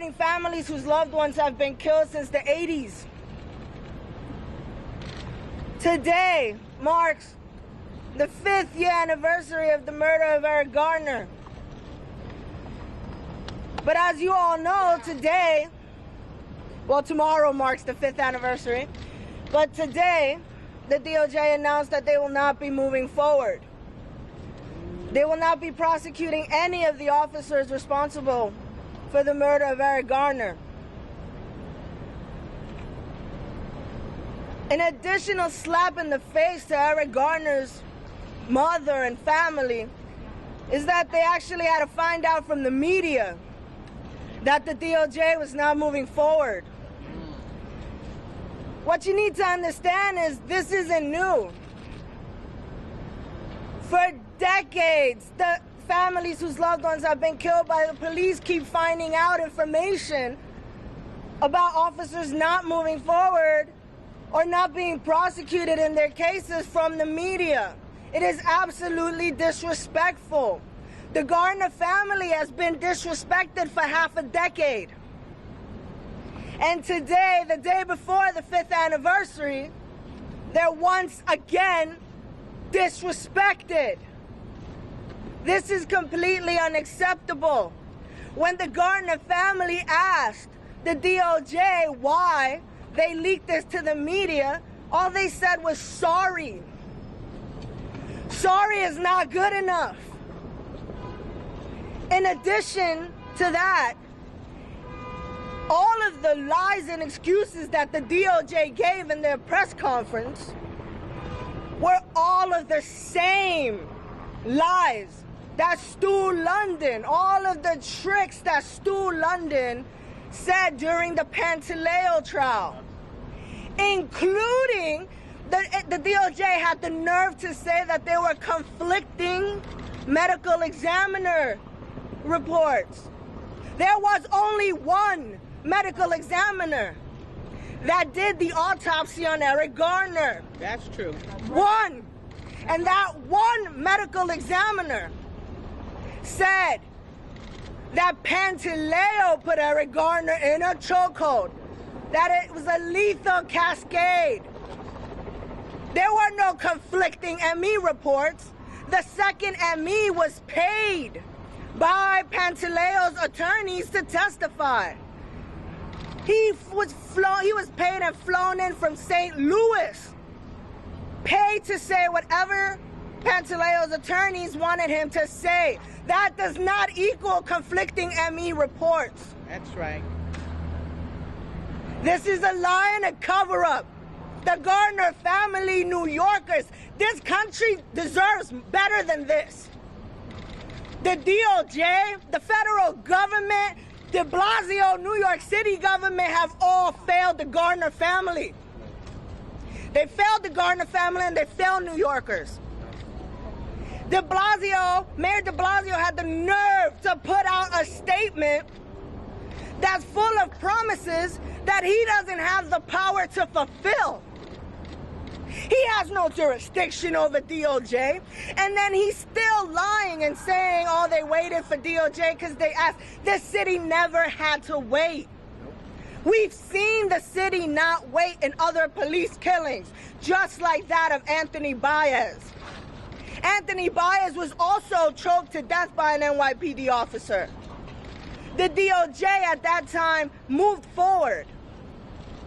supporting families whose loved ones have been killed since the 80s. Today marks the 5th year anniversary of the murder of Eric Garner. But as you all know, today, well, tomorrow marks the 5th anniversary, but today, the DOJ announced that they will not be moving forward. They will not be prosecuting any of the officers responsible for the murder of Eric Garner. An additional slap in the face to Eric Garner's mother and family is that they actually had to find out from the media that the DOJ was not moving forward. What you need to understand is this isn't new. For decades, the families whose loved ones have been killed by the police keep finding out information about officers not moving forward or not being prosecuted in their cases from the media. It is absolutely disrespectful. The Garner family has been disrespected for half a decade. And today, the day before the 5th anniversary, they're once again disrespected. This is completely unacceptable. When the Garner family asked the DOJ why they leaked this to the media, all they said was sorry. Sorry is not good enough. In addition to that, all of the lies and excuses that the DOJ gave in their press conference were all of the same lies that Stu London, all of the tricks that Stu London said during the Pantaleo trial, including the DOJ had the nerve to say that there were conflicting medical examiner reports. There was only one medical examiner that did the autopsy on Eric Garner. That's true. One. And that one medical examiner said that Pantaleo put Eric Garner in a chokehold, that it was a lethal cascade. There were no conflicting ME reports. The second ME was paid by Pantaleo's attorneys to testify. He was paid and flown in from St. Louis, paid to say whatever Pantaleo's attorneys wanted him to say. That does not equal conflicting ME reports. That's right. This is a lie and a cover-up. The Garner family, New Yorkers, this country deserves better than this. The DOJ, the federal government, de Blasio, New York City government have all failed the Garner family. They failed the Garner family and they failed New Yorkers. Mayor de Blasio had the nerve to put out a statement that's full of promises that he doesn't have the power to fulfill. He has no jurisdiction over DOJ, and then he's still lying and saying, oh, they waited for DOJ because they asked. This city never had to wait. We've seen the city not wait in other police killings, just like that of Anthony Baez. Anthony Baez was also choked to death by an NYPD officer. The DOJ at that time moved forward.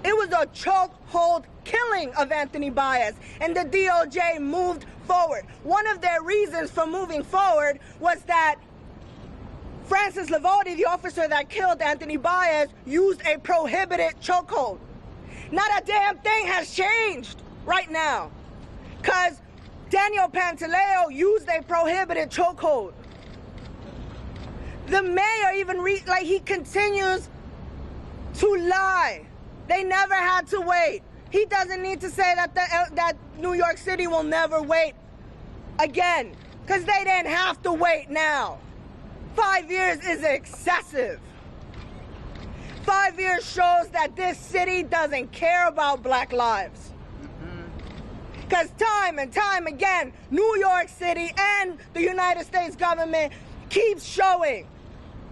It was a chokehold killing of Anthony Baez, and the DOJ moved forward. One of their reasons for moving forward was that Francis Lavodi, the officer that killed Anthony Baez, used a prohibited chokehold. Not a damn thing has changed right now, because Daniel Pantaleo used a prohibited chokehold. The mayor even, he continues to lie. They never had to wait. He doesn't need to say that New York City will never wait again, because they didn't have to wait now. 5 years is excessive. 5 years shows that this city doesn't care about black lives. Because time and time again, New York City and the United States government keeps showing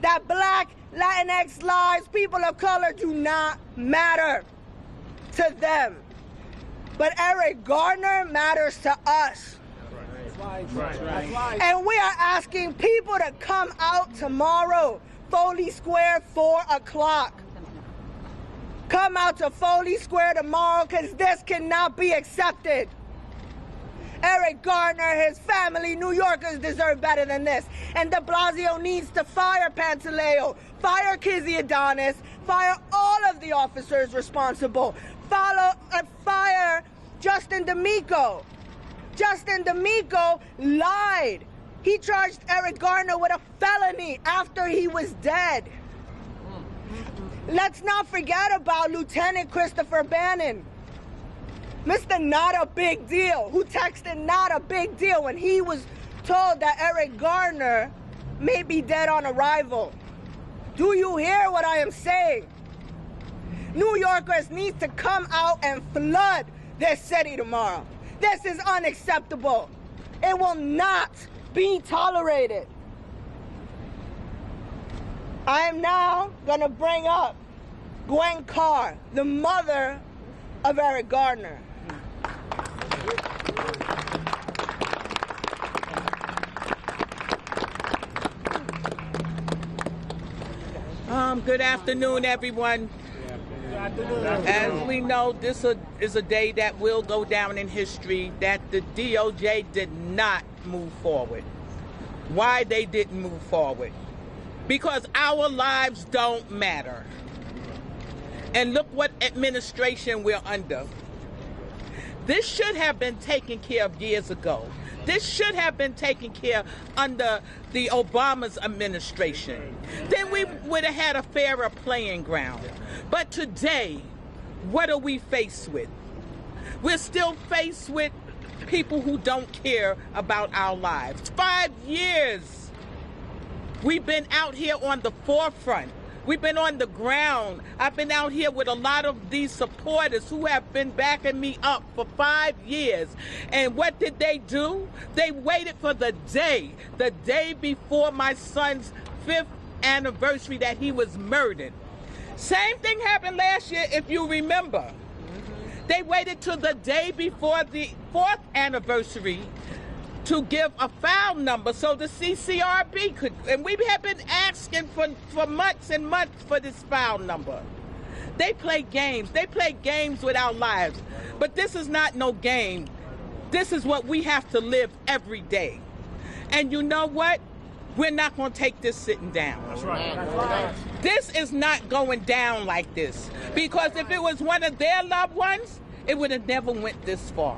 that black Latinx lives, people of color do not matter to them. But Eric Garner matters to us. And we are asking people to come out tomorrow, Foley Square, 4 o'clock. Come out to Foley Square tomorrow, because this cannot be accepted. Eric Garner, his family, New Yorkers deserve better than this. And de Blasio needs to fire Pantaleo, fire Kizzy Adonis, fire all of the officers responsible, fire Justin D'Amico. Justin D'Amico lied. He charged Eric Garner with a felony after he was dead. Let's not forget about Lieutenant Christopher Bannon, Mr. Not a Big Deal, who texted not a big deal when he was told that Eric Garner may be dead on arrival. Do you hear what I am saying? New Yorkers need to come out and flood this city tomorrow. This is unacceptable. It will not be tolerated. I am now going to bring up Gwen Carr, the mother of Eric Garner. Good afternoon, everyone. As we know, this is a day that will go down in history that the DOJ did not move forward. Why they didn't move forward? Because our lives don't matter. And look what administration we're under. This should have been taken care of years ago. This should have been taken care of under the Obama's administration. Then we would have had a fairer playing ground. But today, what are we faced with? We're still faced with people who don't care about our lives. 5 years we've been out here on the forefront. We've been on the ground. I've been out here with a lot of these supporters who have been backing me up for 5 years. And what did they do? They waited for the day before my son's 5th anniversary that he was murdered. Same thing happened last year, if you remember. They waited till the day before the 4th anniversary to give a file number so the CCRB could, and we have been asking for months and months for this file number. They play games. They play games with our lives. But this is not no game. This is what we have to live every day. And you know what? We're not going to take this sitting down. That's right. That's right. This is not going down like this. Because if it was one of their loved ones, it would have never went this far.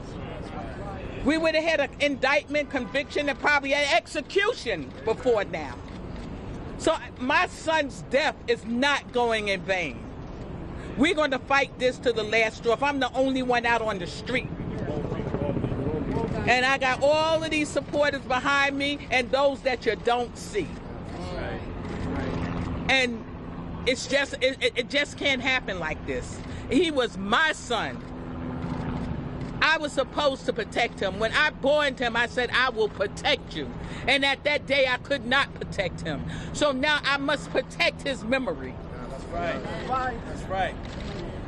We would have had an indictment, conviction, and probably an execution before now. So my son's death is not going in vain. We're going to fight this to the last straw. If I'm the only one out on the street. And I got all of these supporters behind me and those that you don't see. And it's just, it just can't happen like this. He was my son. I was supposed to protect him. When I born him, I said, I will protect you. And at that day, I could not protect him. So now I must protect his memory. That's right. That's right. That's right.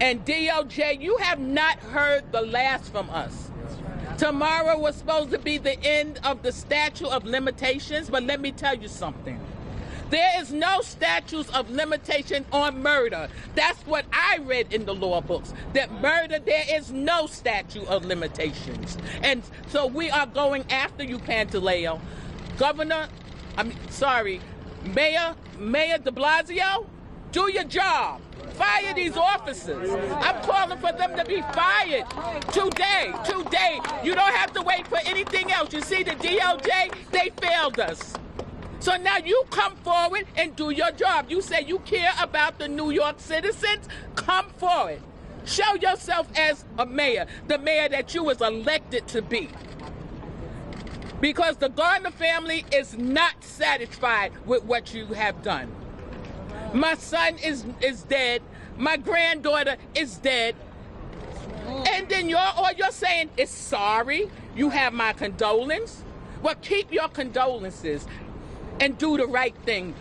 And DOJ, you have not heard the last from us. Tomorrow was supposed to be the end of the statute of limitations, but let me tell you something. There is no statutes of limitation on murder. That's what I read in the law books. That murder, there is no statute of limitations. And so we are going after you, Pantaleo. Mayor de Blasio, do your job. Fire these officers. I'm calling for them to be fired today. You don't have to wait for anything else. You see, the DOJ, they failed us. So now you come forward and do your job. You say you care about the New York citizens. Come forward. Show yourself as a mayor, the mayor that you was elected to be. Because the Garner family is not satisfied with what you have done. My son is dead. My granddaughter is dead. And then all you're saying is sorry. You have my condolence. Well, keep your condolences and do the right thing.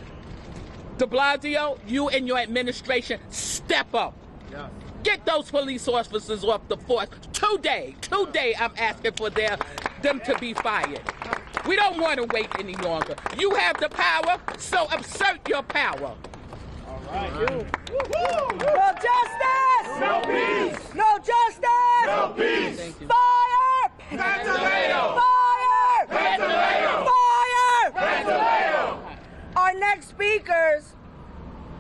De Blasio, you and your administration, step up. Yeah. Get those police officers off the force. Today, I'm asking for them to be fired. We don't want to wait any longer. You have the power, so assert your power. All right. No justice! No peace! No justice! No peace! Thank you. Fire! Ventilator! Fire! Ventilator! Fire! Ventilator! Our next speakers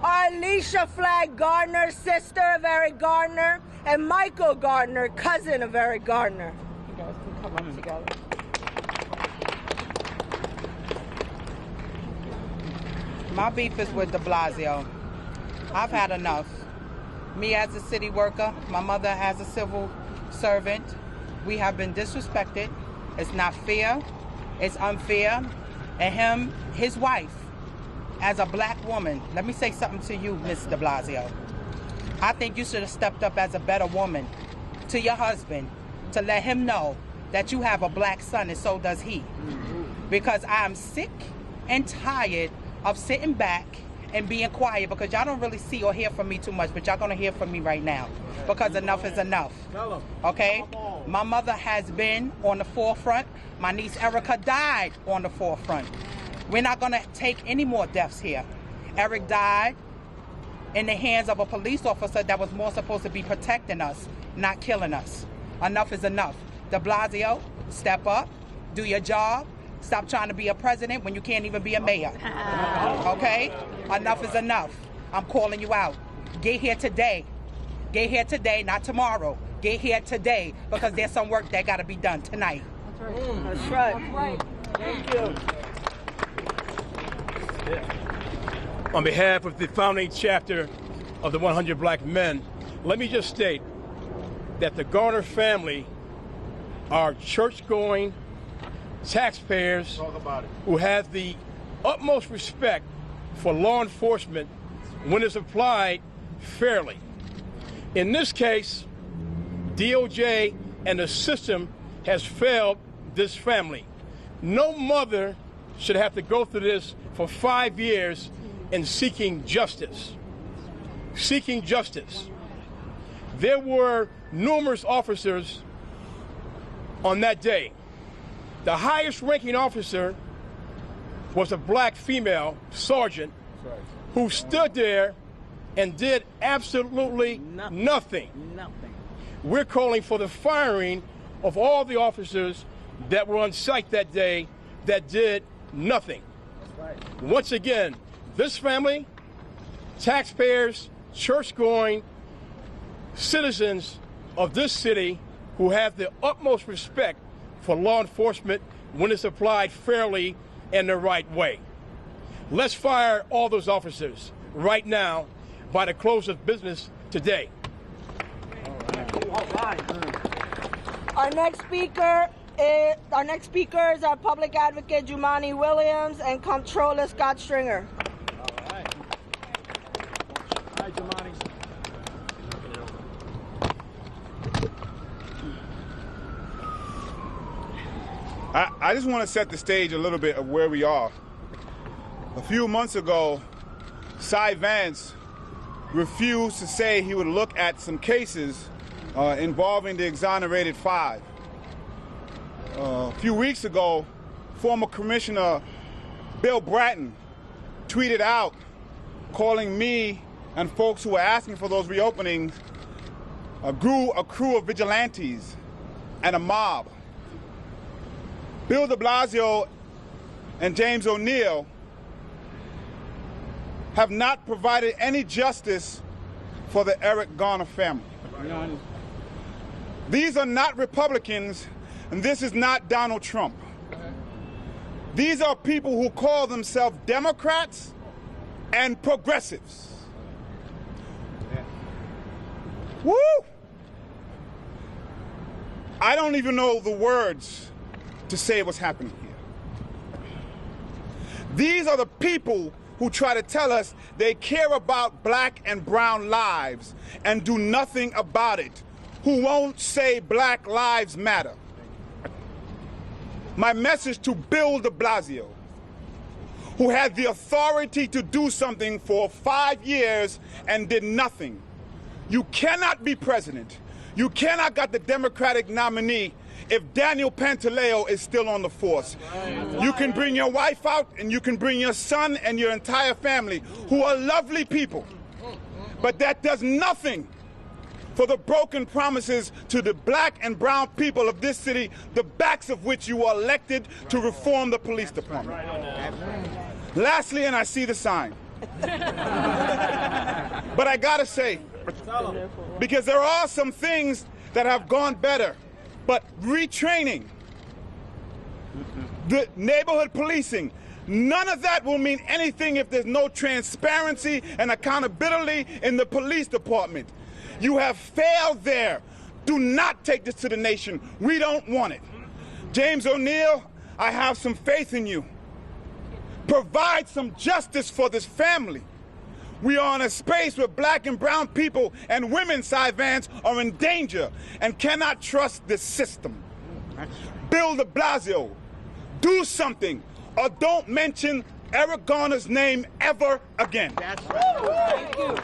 are Alicia Flagg Garner, sister of Eric Garner, and Michael Garner, cousin of Eric Garner. You guys can come up together. My beef is with de Blasio. I've had enough. Me as a city worker, my mother as a civil servant, we have been disrespected. It's not fair. It's unfair. And his wife, as a black woman, let me say something to you, Miss de Blasio. I think you should have stepped up as a better woman to your husband to let him know that you have a black son, and so does he. Because I am sick and tired of sitting back and being quiet, because y'all don't really see or hear from me too much, but y'all gonna hear from me right now, because enough is enough. Okay? My mother has been on the forefront. My niece Erica died on the forefront. We're not gonna take any more deaths here. Eric died in the hands of a police officer that was more supposed to be protecting us, not killing us. Enough is enough. De Blasio, step up, do your job. Stop trying to be a president when you can't even be a mayor. Okay? Enough is enough. I'm calling you out. Get here today. Get here today, not tomorrow. Get here today, because there's some work that got to be done tonight. That's right. Thank you. On behalf of the founding chapter of the 100 Black Men, let me just state that the Garner family are church-going taxpayers who have the utmost respect for law enforcement when it's applied fairly. In this case, DOJ and the system has failed this family. No mother should have to go through this for 5 years in seeking justice. Seeking justice. There were numerous officers on that day. The highest ranking officer was a black female sergeant who stood there and did absolutely nothing. We're calling for the firing of all the officers that were on site that day that did nothing. Once again, this family, taxpayers, church-going citizens of this city who have the utmost respect for law enforcement when it's applied fairly and the right way. Let's fire all those officers right now by the close of business today. All right. Our next speakers are Public Advocate Jumani Williams and Comptroller Scott Stringer. All right. All right, Jumani. I just want to set the stage a little bit of where we are. A few months ago, Cy Vance refused to say he would look at some cases involving the exonerated 5. A few weeks ago, former Commissioner Bill Bratton tweeted out calling me and folks who were asking for those reopenings a crew of vigilantes and a mob. Bill de Blasio and James O'Neill have not provided any justice for the Eric Garner family. These are not Republicans, and this is not Donald Trump. These are people who call themselves Democrats and progressives. Woo! I don't even know the words to say what's happening here. These are the people who try to tell us they care about black and brown lives and do nothing about it, who won't say Black Lives Matter. My message to Bill de Blasio, who had the authority to do something for 5 years and did nothing. You cannot be president. You cannot get the Democratic nominee if Daniel Pantaleo is still on the force. You can bring your wife out and you can bring your son and your entire family, who are lovely people. But that does nothing for the broken promises to the black and brown people of this city, the backs of which you were elected to reform the police department. Lastly, and I see the sign, but I gotta say, because there are some things that have gone better, but retraining, the neighborhood policing, none of that will mean anything if there's no transparency and accountability in the police department. You have failed there. Do not take this to the nation. We don't want it. James O'Neill, I have some faith in you. Provide some justice for this family. We are in a space where black and brown people and women, Cy Vance, are in danger and cannot trust the system. Bill de Blasio, do something, or don't mention Eric Garner's name ever again. That's right. Thank you.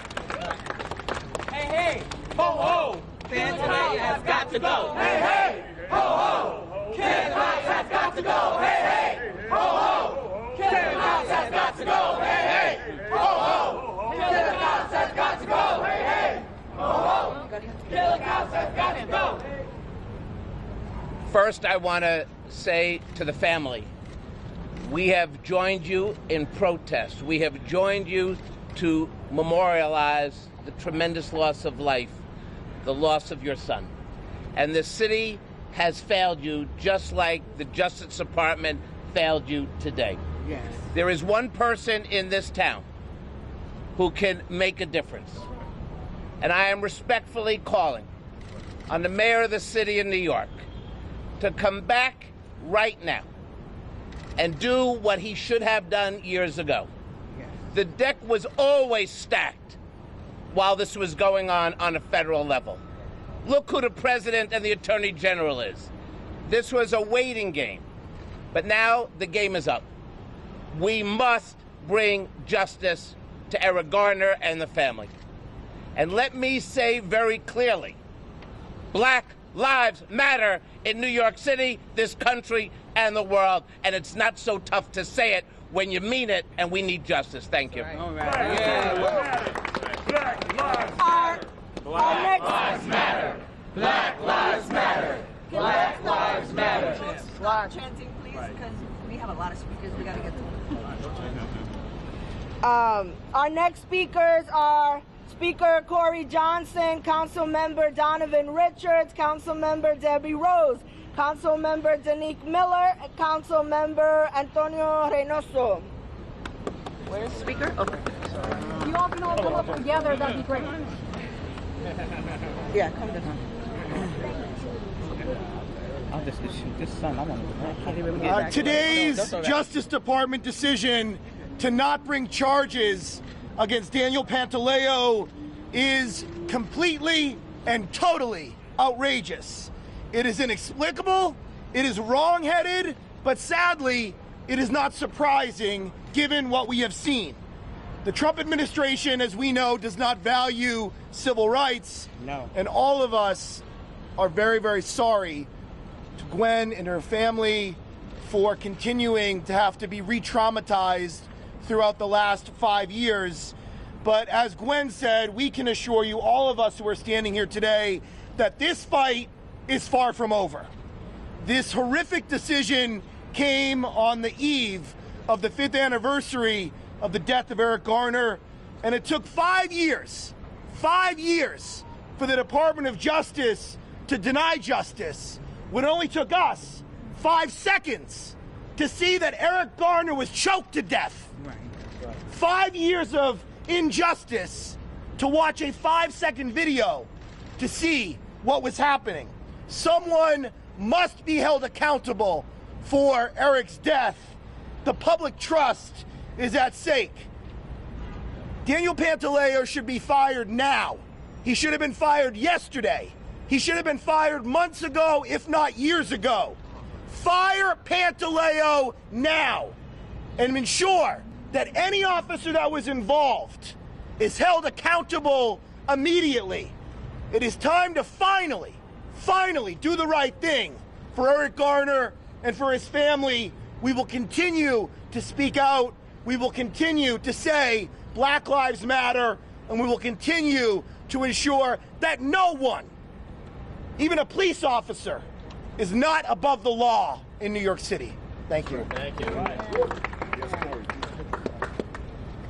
Hey, ho, ho. Pantaleo has got to go. Hey, ho, ho. Kid House has got to go. Hey, ho, ho. Kid House has got to go. Hey, ho, ho. Kid House has got to go. Hey, ho, ho. Kid House has got to go. First, I want to say to the family, we have joined you in protest. We have joined you to memorialize the tremendous loss of life, the loss of your son. And the city has failed you just like the Justice Department failed you today. Yes. There is one person in this town who can make a difference. And I am respectfully calling on the mayor of the city of New York to come back right now and do what he should have done years ago. Yes. The deck was always stacked while this was going on a federal level. Look who the president and the attorney general is. This was a waiting game, but now the game is up. We must bring justice to Eric Garner and the family. And let me say very clearly, Black Lives Matter in New York City, this country, and the world. And it's not so tough to say it when you mean it, and we need justice. Thank you. All right. Yeah. Black Lives Matter. Black Lives Matter. Black Lives Matter. Chanting, please, because we have a lot of speakers. We got to get to them. Our next speakers are Speaker Corey Johnson, Council Member Donovan Richards, Council Member Debbie Rose, Council Member Danique Miller, and Council Member Antonio Reynoso. Where's the speaker? Okay. You all can all come up together. That'd be great. Yeah, come to him. I'll just shoot this son. I can't even get back. Today's Justice Department decision to not bring charges against Daniel Pantaleo is completely and totally outrageous. It is inexplicable, it is wrong-headed, but sadly, it is not surprising given what we have seen. The Trump administration, as we know, does not value civil rights. No. And all of us are very, very sorry to Gwen and her family for continuing to have to be re-traumatized throughout the last 5 years. But as Gwen said, we can assure you, all of us who are standing here today, that this fight is far from over. This horrific decision came on the eve of the 5th anniversary of the death of Eric Garner, and it took 5 years for the Department of Justice to deny justice, when it only took us 5 seconds to see that Eric Garner was choked to death. 5 years of injustice to watch a 5-second video to see what was happening. Someone must be held accountable for Eric's death. The public trust is at stake. Daniel Pantaleo should be fired now. He should have been fired yesterday. He should have been fired months ago, if not years ago. Fire Pantaleo now and ensure that any officer that was involved is held accountable immediately. It is time to finally do the right thing for Eric Garner and for his family. We will continue to speak out. We will continue to say Black Lives Matter, and we will continue to ensure that no one, even a police officer, is not above the law in New York City. Thank you. Thank you.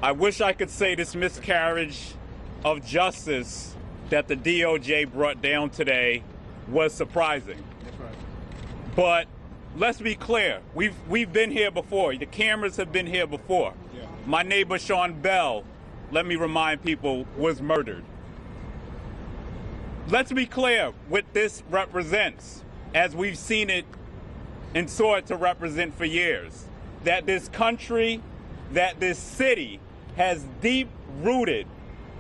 I wish I could say this miscarriage of justice that the DOJ brought down today was surprising. But let's be clear, we've been here before. The cameras have been here before. My neighbor Sean Bell, let me remind people, was murdered. Let's be clear what this represents, as we've seen it and saw it to represent for years, that this country, that this city has deep-rooted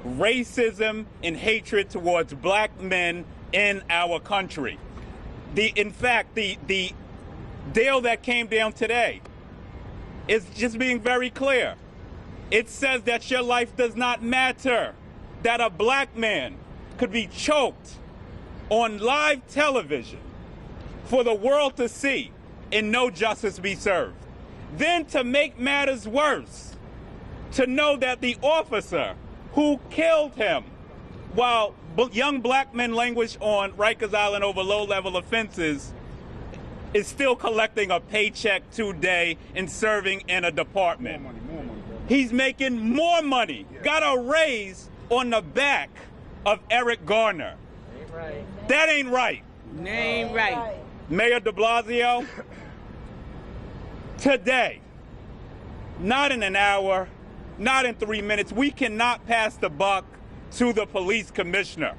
racism and hatred towards black men in our country. In fact, the deal that came down today is just being very clear. It says that your life does not matter, that a black man could be choked on live television for the world to see and no justice be served. Then to make matters worse, to know that the officer who killed him while young black men languish on Rikers Island over low-level offenses is still collecting a paycheck today and serving in a department. More money. He's making more money. Yeah. Got a raise on the back of Eric Garner. Ain't right. That ain't right. Ain't right. Mayor de Blasio, today, not in an hour, not in 3 minutes, we cannot pass the buck to the police commissioner.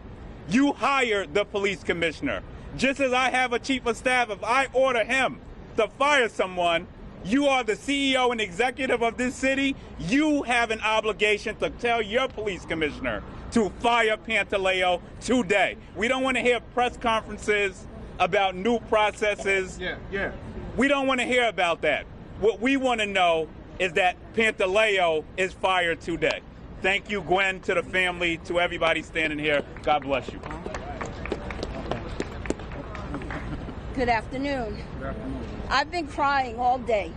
You hired the police commissioner. Just as I have a chief of staff, if I order him to fire someone, you are the CEO and executive of this city, you have an obligation to tell your police commissioner to fire Pantaleo today. We don't want to hear press conferences about new processes. Yeah. We don't want to hear about that. What we want to know is that Pantaleo is fired today. Thank you, Gwen, to the family, to everybody standing here. God bless you. Good afternoon. I've been crying all day.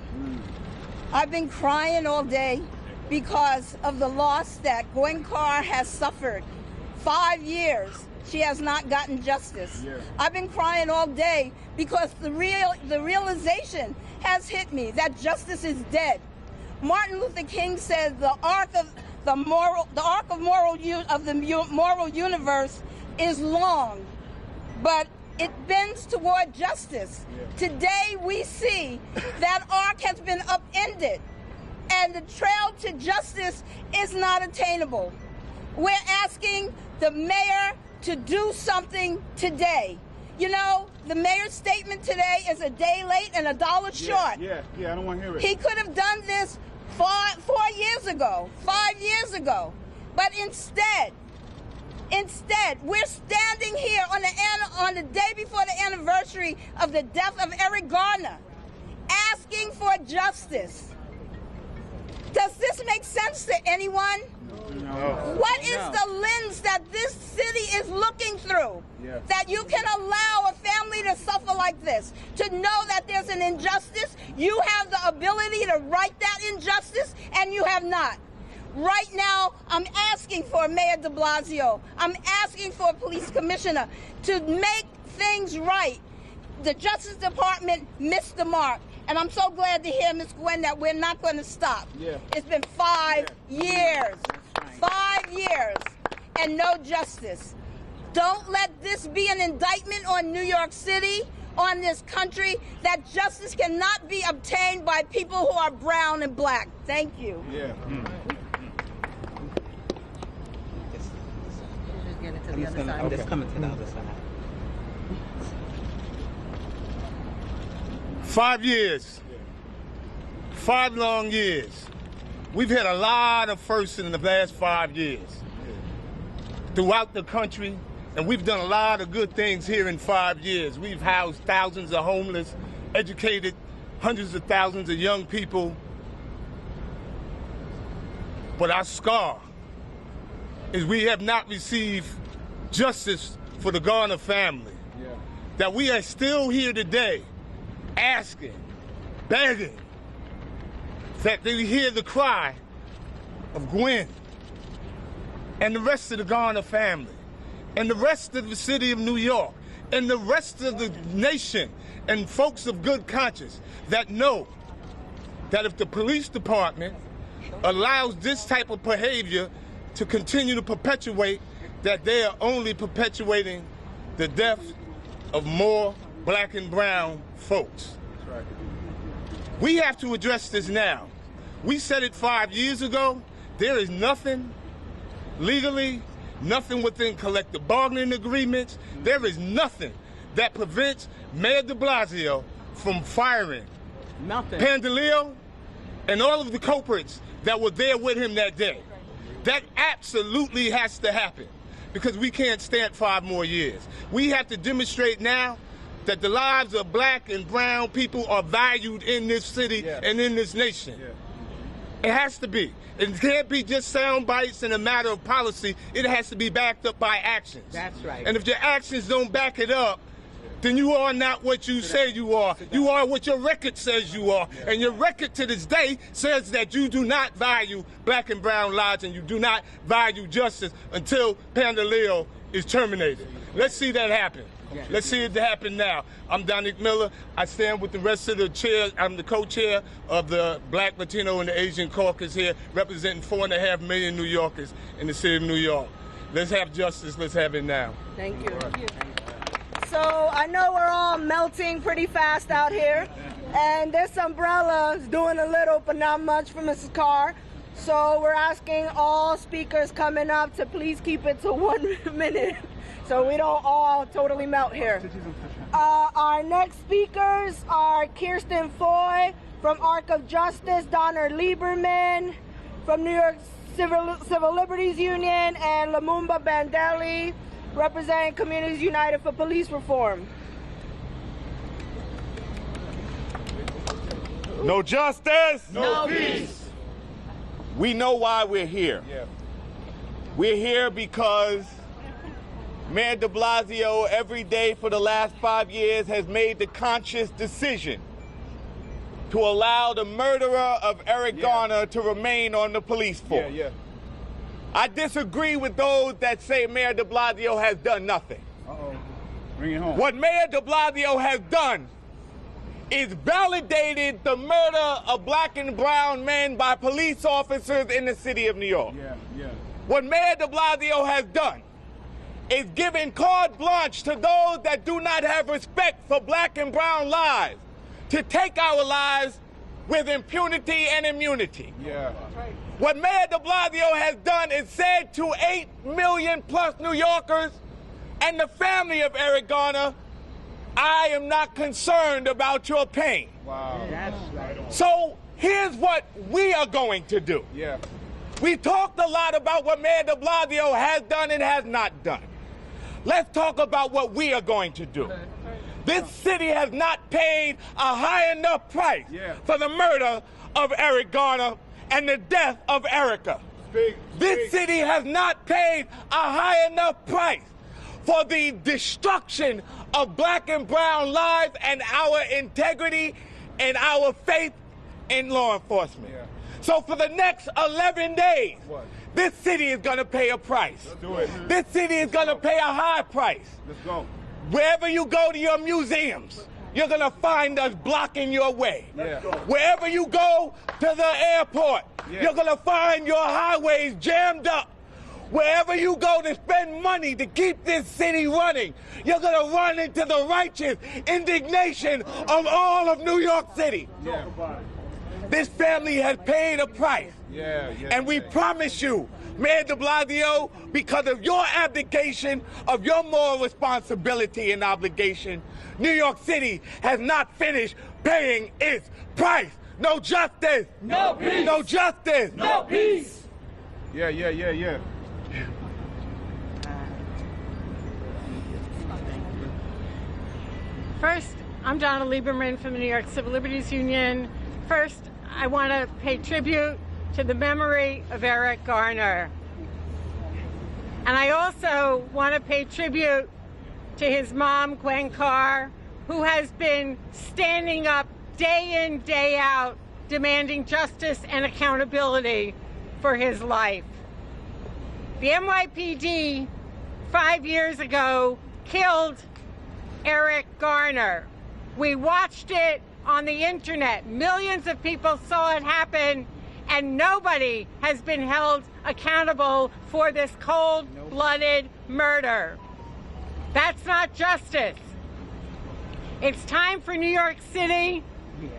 I've been crying all day because of the loss that Gwen Carr has suffered. 5 years, she has not gotten justice. Yeah. I've been crying all day because the realization has hit me that justice is dead. Martin Luther King said the arc of the moral universe is long, but it bends toward justice. Yeah. Today we see that arc has been upended and the trail to justice is not attainable. We're asking the mayor to do something today. You know, the mayor's statement today is a day late and $1 short. Yeah, I don't want to hear it. He could have done this 4 years ago, 5 years ago. But instead, we're standing here on the day before the anniversary of the death of Eric Garner, asking for justice. Does this make sense to anyone? No. What is the lens that this city is looking through? Yeah. That you can allow a family to suffer like this, to know that there's an injustice, you have the ability to right that injustice, and you have not. Right now, I'm asking for Mayor de Blasio, I'm asking for a police commissioner to make things right. The Justice Department missed the mark. And I'm so glad to hear, Ms. Gwen, that we're not going to stop. Yeah. It's been 5 years. 5 years and no justice. Don't let this be an indictment on New York City, on this country, that justice cannot be obtained by people who are brown and black. Thank you. Yeah. I'm just coming to the other side. 5 years. 5 long years. We've had a lot of firsts in the last 5 years throughout the country, and we've done a lot of good things here in 5 years. We've housed thousands of homeless, educated hundreds of thousands of young people. But our scar is we have not received justice for the Garner family. Yeah. That we are still here today asking, begging, that they hear the cry of Gwen and the rest of the Garner family and the rest of the city of New York and the rest of the nation and folks of good conscience that know that if the police department allows this type of behavior to continue to perpetuate, that they are only perpetuating the death of more black and brown folks. We have to address this now. We said it 5 years ago. There is nothing legally, nothing within collective bargaining agreements. There is nothing that prevents Mayor de Blasio from firing Pandaleo and all of the culprits that were there with him that day. That absolutely has to happen because we can't stand 5 more years. We have to demonstrate now that the lives of black and brown people are valued in this city and in this nation. It has to be. It can't be just sound bites and a matter of policy. It has to be backed up by actions. That's right. And if your actions don't back it up, then you are not what you say you are. You are what your record says you are. And your record to this day says that you do not value black and brown lives and you do not value justice until Pandaleo is terminated. Let's see that happen. Let's see it happen now. I'm Dominic Miller. I stand with the rest of the chairs. I'm the co-chair of the Black, Latino, and the Asian caucus here, representing 4.5 million New Yorkers in the city of New York. Let's have justice. Let's have it now. Thank you. So I know we're all melting pretty fast out here, and this umbrella is doing a little but not much for Mrs. Carr. So we're asking all speakers coming up to please keep it to 1 minute so we don't all totally melt here. Our next speakers are Kirsten Foy from Arc of Justice, Donner Lieberman from New York Civil Liberties Union, and Lumumba Bandeli representing Communities United for Police Reform. No justice, No peace. We know why we're here. We're here because Mayor de Blasio every day for the last 5 years has made the conscious decision to allow the murderer of Eric Garner to remain on the police force. I disagree with those that say Mayor de Blasio has done nothing. Bring it home. What Mayor de Blasio has done is validated the murder of black and brown men by police officers in the city of New York. What Mayor de Blasio has done is giving carte blanche to those that do not have respect for black and brown lives to take our lives with impunity and immunity. What Mayor de Blasio has done is said to 8 million plus New Yorkers and the family of Eric Garner, I am not concerned about your pain. So here's what we are going to do. We talked a lot about what Mayor de Blasio has done and has not done. Let's talk about what we are going to do. This city has not paid a high enough price for the murder of Eric Garner and the death of Erica. This city has not paid a high enough price for the destruction of black and brown lives and our integrity and our faith in law enforcement. So for the next 11 days, this city is going to pay a price. This city is going to pay a high price. Wherever you go to your museums, you're going to find us blocking your way. Wherever you go to the airport, you're going to find your highways jammed up. Wherever you go to spend money to keep this city running, you're going to run into the righteous indignation of all of New York City. This family has paid a price. And we promise you, Mayor de Blasio, because of your abdication of your moral responsibility and obligation, New York City has not finished paying its price. No justice. No peace. No justice. No peace. First, I'm Donna Lieberman from the New York Civil Liberties Union. First, I want to pay tribute to the memory of Eric Garner. And I also want to pay tribute to his mom, Gwen Carr, who has been standing up day in, day out, demanding justice and accountability for his life. The NYPD 5 years ago killed Eric Garner. We watched it on the internet. Millions of people saw it happen, and nobody has been held accountable for this cold-blooded murder. That's not justice. It's time for New York City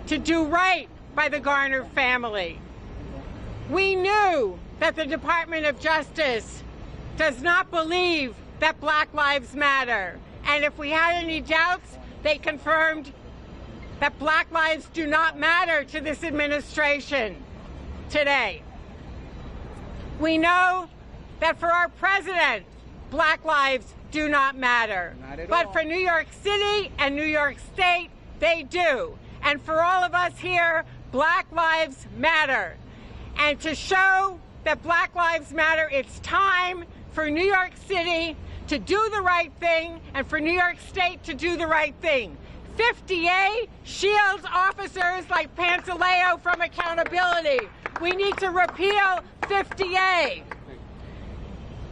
to do right by the Garner family. We knew that the Department of Justice does not believe that Black Lives Matter. And if we had any doubts, they confirmed that Black lives do not matter to this administration today. We know that for our president, Black lives do not matter. But for New York City and New York State, they do. And for all of us here, Black lives matter. And to show that Black lives matter, it's time for New York City to do the right thing and for New York State to do the right thing. 50A shields officers like Pantaleo from accountability. We need to repeal 50A.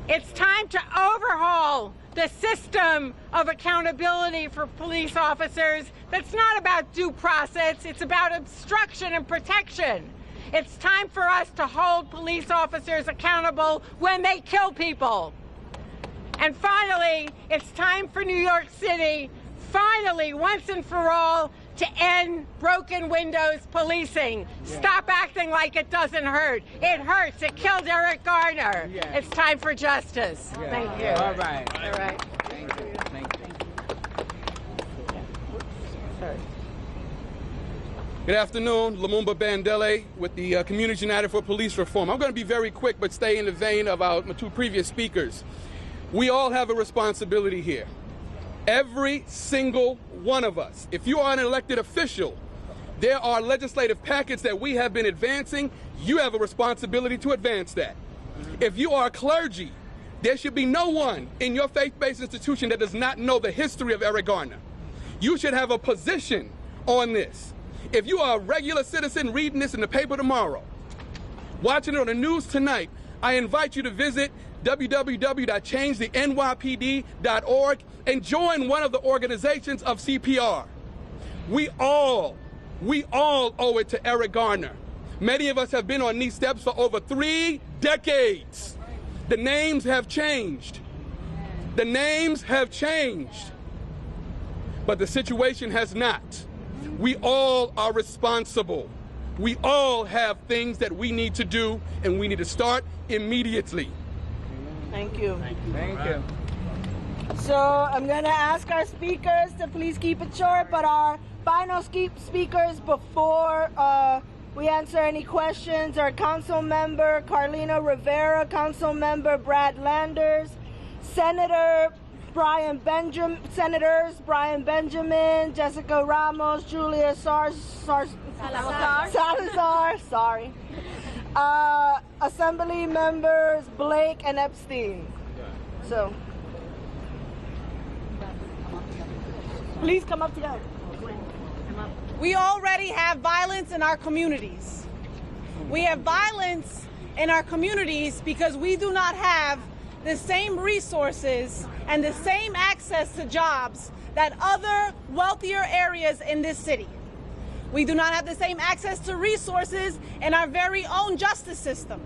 It's time to overhaul the system of accountability for police officers that's not about due process, it's about obstruction and protection. It's time for us to hold police officers accountable when they kill people. And finally, it's time for New York City, finally, once and for all, to end broken windows policing. Stop acting like it doesn't hurt. It hurts. It killed Eric Garner. It's time for justice. Thank you. All right. All right. Thank you. Thank you. Sorry. Good afternoon, Lumumba Bandele with the Communities United for Police Reform. I'm going to be very quick, but stay in the vein of our two previous speakers. We all have a responsibility here. Every single one of us. If you are an elected official, there are legislative packets that we have been advancing. You have a responsibility to advance that. If you are clergy, there should be no one in your faith-based institution that does not know the history of Eric Garner. You should have a position on this. If you are a regular citizen reading this in the paper tomorrow, watching it on the news tonight, I invite you to visit www.changethenypd.org and join one of the organizations of CPR. We all owe it to Eric Garner. Many of us have been on these steps for over 3 decades. The names have changed. The names have changed. But the situation has not. We all are responsible. We all have things that we need to do, and we need to start immediately. Thank you. Thank you. So I'm going to ask our speakers to please keep it short, but our final speakers before we answer any questions are Council Member Carlina Rivera, Council Member Brad Landers, Senators Brian Benjamin, Jessica Ramos, Julia Salazar, sorry. Assembly members Blake and Epstein. So, please come up together. We already have violence in our communities. We have violence in our communities because we do not have the same resources and the same access to jobs that other wealthier areas in this city. We do not have the same access to resources in our very own justice system.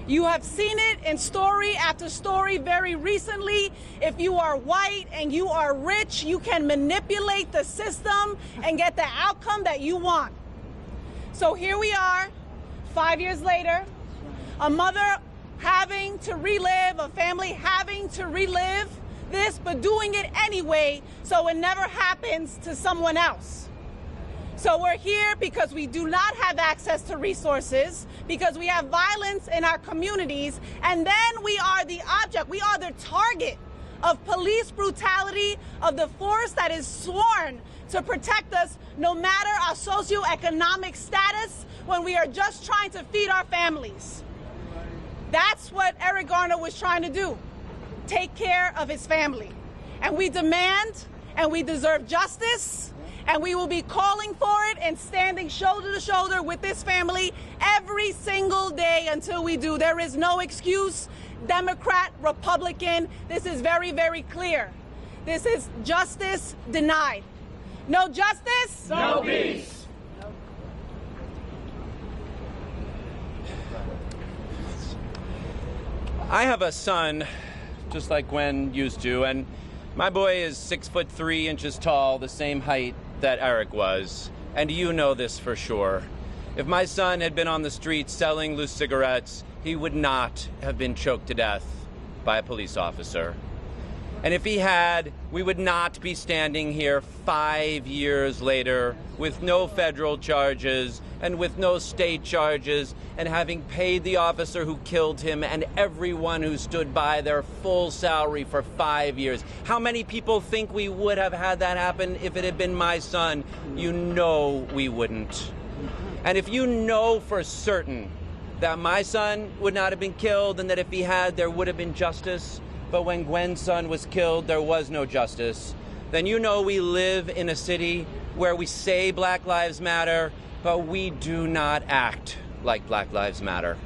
You have seen it in story after story very recently. If you are white and you are rich, you can manipulate the system and get the outcome that you want. So here we are, 5 years later, a mother having to relive, a family having to relive this, but doing it anyway so it never happens to someone else. So we're here because we do not have access to resources, because we have violence in our communities, and then we are the object, we are the target of police brutality, of the force that is sworn to protect us no matter our socioeconomic status when we are just trying to feed our families. That's what Eric Garner was trying to do, take care of his family. And we demand and we deserve justice, and we will be calling for it and standing shoulder to shoulder with this family every single day until we do. There is no excuse, Democrat, Republican. This is very, very clear. This is justice denied. No justice? No peace. I have a son, just like Gwen used to, and my boy is 6'3" tall, the same height that Eric was. And you know this for sure. If my son had been on the street selling loose cigarettes, he would not have been choked to death by a police officer. And if he had, we would not be standing here 5 years later with no federal charges and with no state charges and having paid the officer who killed him and everyone who stood by their full salary for 5 years. How many people think we would have had that happen if it had been my son? You know we wouldn't. And if you know for certain that my son would not have been killed and that if he had, there would have been justice, but when Gwen's son was killed, there was no justice, then you know we live in a city where we say Black Lives Matter, but we do not act like Black Lives Matter.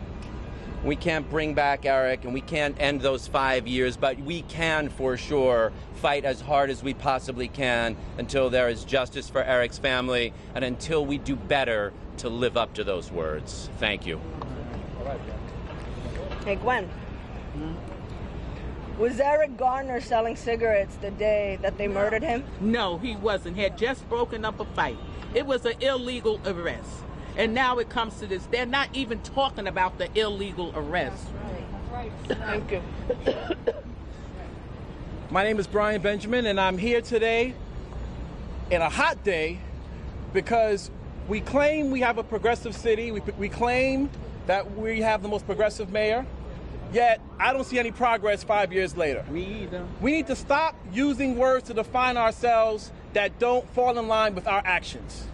We can't bring back Eric, and we can't end those 5 years, but we can for sure fight as hard as we possibly can until there is justice for Eric's family and until we do better to live up to those words. Thank you. Hey, Gwen. Was Eric Garner selling cigarettes the day that they murdered him? No, he wasn't. He had just broken up a fight. It was an illegal arrest. And now it comes to this. They're not even talking about the illegal arrest. Right. Thank you. My name is Brian Benjamin, and I'm here today in a hot day because we claim we have a progressive city. We claim that we have the most progressive mayor. Yet, I don't see any progress 5 years later. Me either. We need to stop using words to define ourselves that don't fall in line with our actions.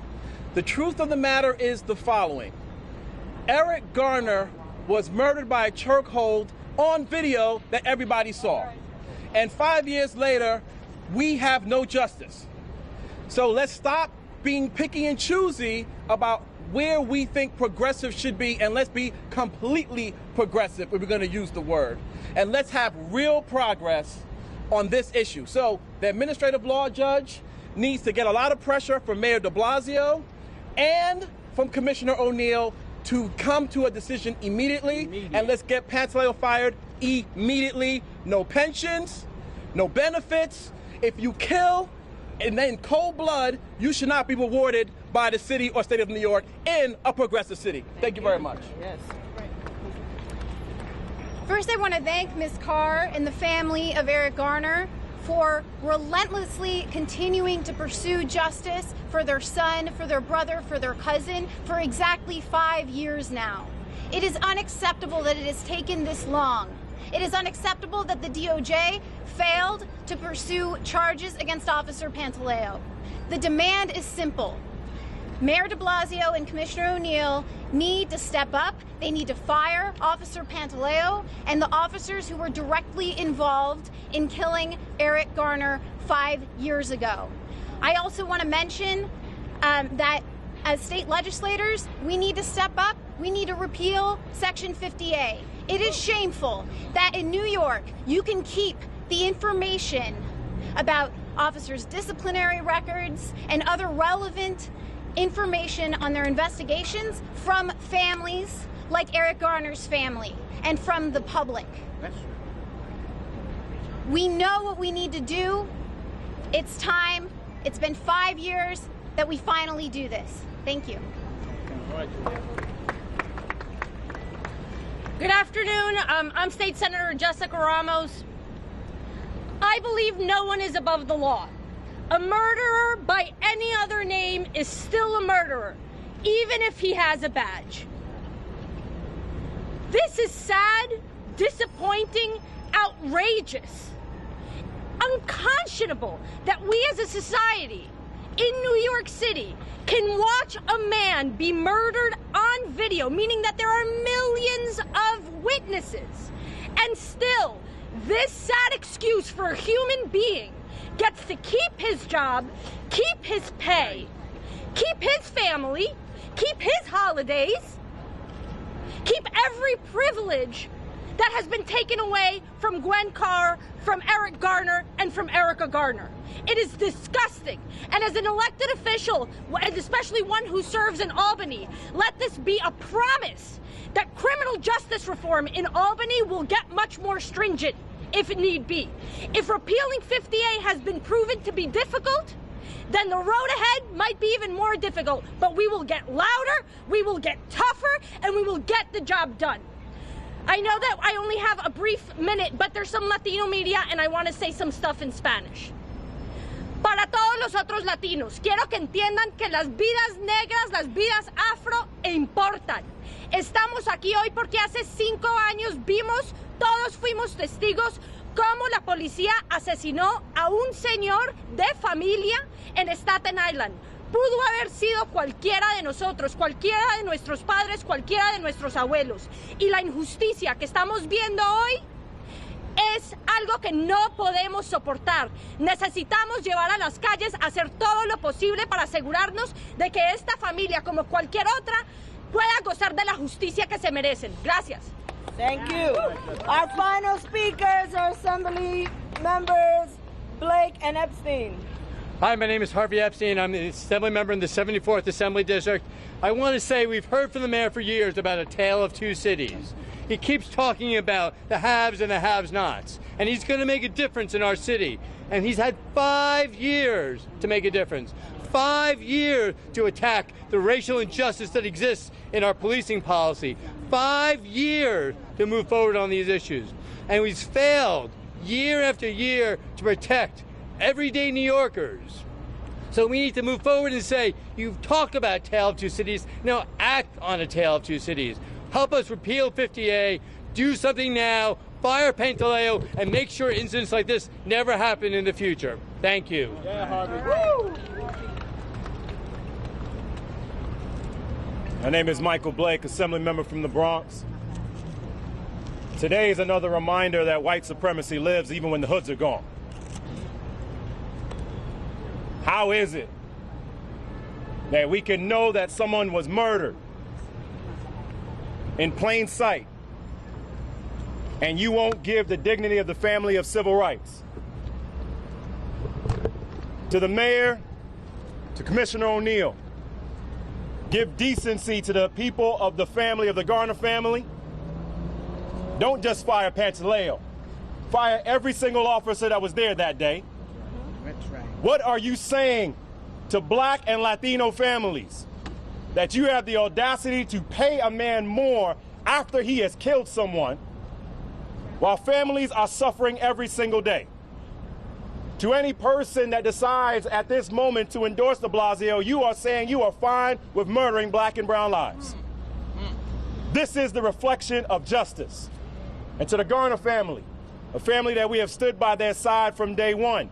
The truth of the matter is the following. Eric Garner was murdered by a chokehold on video that everybody saw. And 5 years later, we have no justice. So let's stop being picky and choosy about where we think progressive should be, and let's be completely progressive if we're going to use the word. And let's have real progress on this issue. So the administrative law judge needs to get a lot of pressure from Mayor de Blasio and from Commissioner O'Neill to come to a decision immediately. And let's get Pantaleo fired immediately. No pensions, no benefits. If you kill and in cold blood, you should not be rewarded by the city or state of New York in a progressive city. Thank you very much. Yes. First, I want to thank Ms. Carr and the family of Eric Garner for relentlessly continuing to pursue justice for their son, for their brother, for their cousin, for exactly 5 years now. It is unacceptable that it has taken this long. It is unacceptable that the DOJ failed to pursue charges against Officer Pantaleo. The demand is simple. Mayor de Blasio and Commissioner O'Neill need to step up. They need to fire Officer Pantaleo and the officers who were directly involved in killing Eric Garner 5 years ago. I also want to mention that as state legislators, we need to step up. We need to repeal Section 50A. It is shameful that in New York, you can keep the information about officers' disciplinary records and other relevant information on their investigations from families like Eric Garner's family and from the public. We know what we need to do. It's time. It's been 5 years that we finally do this. Thank you. Good afternoon. I'm State Senator Jessica Ramos. I believe no one is above the law. A murderer by any other name is still a murderer, even if he has a badge. This is sad, disappointing, outrageous. unconscionable that we as a society in New York City can watch a man be murdered on video, meaning that there are millions of witnesses, and still this sad excuse for a human being gets to keep his job, keep his pay, keep his family, keep his holidays, keep every privilege that has been taken away from Gwen Carr, from Eric Garner, and from Erica Garner. It is disgusting. And as an elected official, and especially one who serves in Albany, let this be a promise that criminal justice reform in Albany will get much more stringent if it need be. If repealing 50A has been proven to be difficult, then the road ahead might be even more difficult. But we will get louder, we will get tougher, and we will get the job done. I know that I only have a brief minute, but there's some Latino media and I want to say some stuff in Spanish. Para todos los otros latinos, quiero que entiendan que las vidas negras, las vidas afro importan. Estamos aquí hoy porque hace 5 años vimos, todos fuimos testigos, cómo la policía asesinó a un señor de familia en Staten Island. Pudo haber sido cualquiera de nosotros, cualquiera de nuestros padres, cualquiera de nuestros abuelos. Y la injusticia que estamos viendo hoy es algo que no podemos soportar. Necesitamos llevar a las calles a hacer todo lo posible para asegurarnos de que esta familia, como cualquier otra, pueda gozar de la justicia que se merecen. Gracias. Thank you. Our final speakers are Assembly members Blake and Epstein. Hi, my name is Harvey Epstein. I'm the Assembly member in the 74th Assembly District. I want to say we've heard from the mayor for years about a tale of two cities. He keeps talking about the haves and the have-nots, and he's going to make a difference in our city. And he's had 5 years to make a difference. 5 years to attack the racial injustice that exists in our policing policy. 5 years to move forward on these issues. And he's failed year after year to protect everyday New Yorkers. So we need to move forward and say, you've talked about a tale of two cities, now act on a tale of two cities. Help us repeal 50A, do something now, fire Pantaleo, and make sure incidents like this never happen in the future. Thank you. Yeah, Harvey. Woo! My name is Michael Blake, Assembly member from the Bronx. Today is another reminder that white supremacy lives even when the hoods are gone. How is it that we can know that someone was murdered in plain sight and you won't give the dignity of the family of civil rights? To the mayor, to Commissioner O'Neill, give decency to the people of the family of the Garner family. Don't just fire Pantaleo. Fire every single officer that was there that day. That's right. What are you saying to Black and Latino families? That you have the audacity to pay a man more after he has killed someone while families are suffering every single day? To any person that decides at this moment to endorse de Blasio, you are saying you are fine with murdering Black and brown lives. This is the reflection of justice. And to the Garner family, a family that we have stood by their side from day one,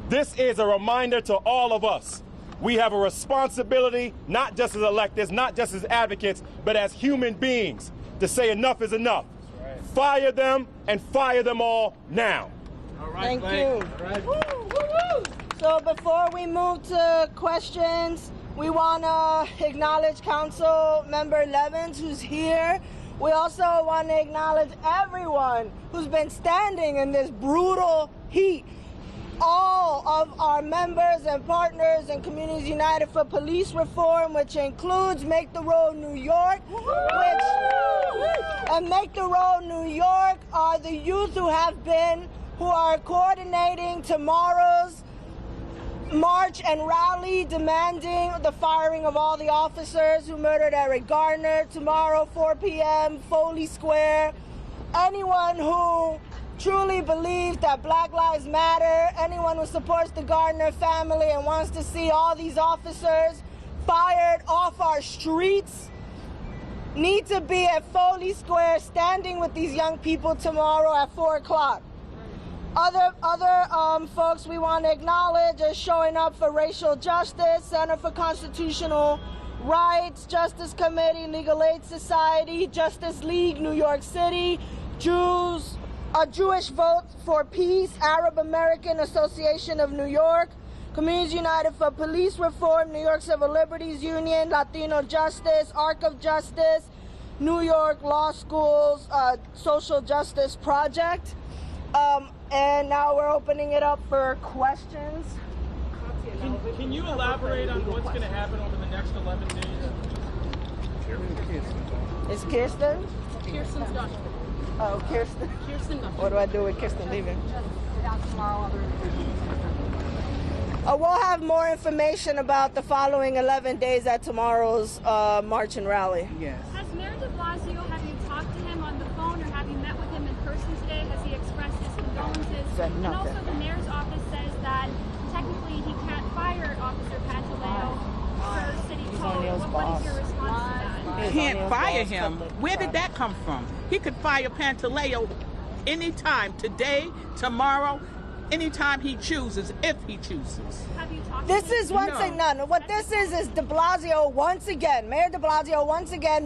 this is a reminder to all of us. We have a responsibility, not just as electeds, not just as advocates, but as human beings, to say enough is enough. Right. Fire them, and fire them all now. All right, thank you. Right. Woo, woo, woo. So before we move to questions, we want to acknowledge Council Member Levins, who's here. We also want to acknowledge everyone who's been standing in this brutal heat. All of our members and partners in Communities United for Police Reform, which includes Make the Road New York, and Make the Road New York are the youth who are coordinating tomorrow's march and rally demanding the firing of all the officers who murdered Eric Garner. Tomorrow, 4 p.m., Foley Square. Anyone who truly believes that Black Lives Matter, anyone who supports the Garner family and wants to see all these officers fired off our streets, need to be at Foley Square standing with these young people tomorrow at 4 o'clock. Other folks we want to acknowledge is showing up for racial justice, Center for Constitutional Rights, Justice Committee, Legal Aid Society, Justice League, New York City, Jews, Jewish Vote for Peace, Arab American Association of New York, Communities United for Police Reform, New York Civil Liberties Union, Latino Justice, Arc of Justice, New York Law School's Social Justice Project. And now we're opening it up for questions. Can you elaborate on what's going to happen over the next 11 days? Is Kirsten? Kirsten's done. Oh, Kirsten. Kirsten done. What do I do with Kirsten leaving? We'll have more information about the following 11 days at tomorrow's march and rally. Yes. Has Mayor de Blasio, have you talked to him on the phone or have you met with him in person today? Has he expressed his condolences? And also the mayor's office says that technically he can't fire Officer Pantaleo for City Hall. What is your response to that? Can't fire him. Where did that come from? He could fire Pantaleo anytime, today, tomorrow, anytime he chooses, if he chooses. Have you talked This to him? is once again, what this is de Blasio once again, Mayor de Blasio once again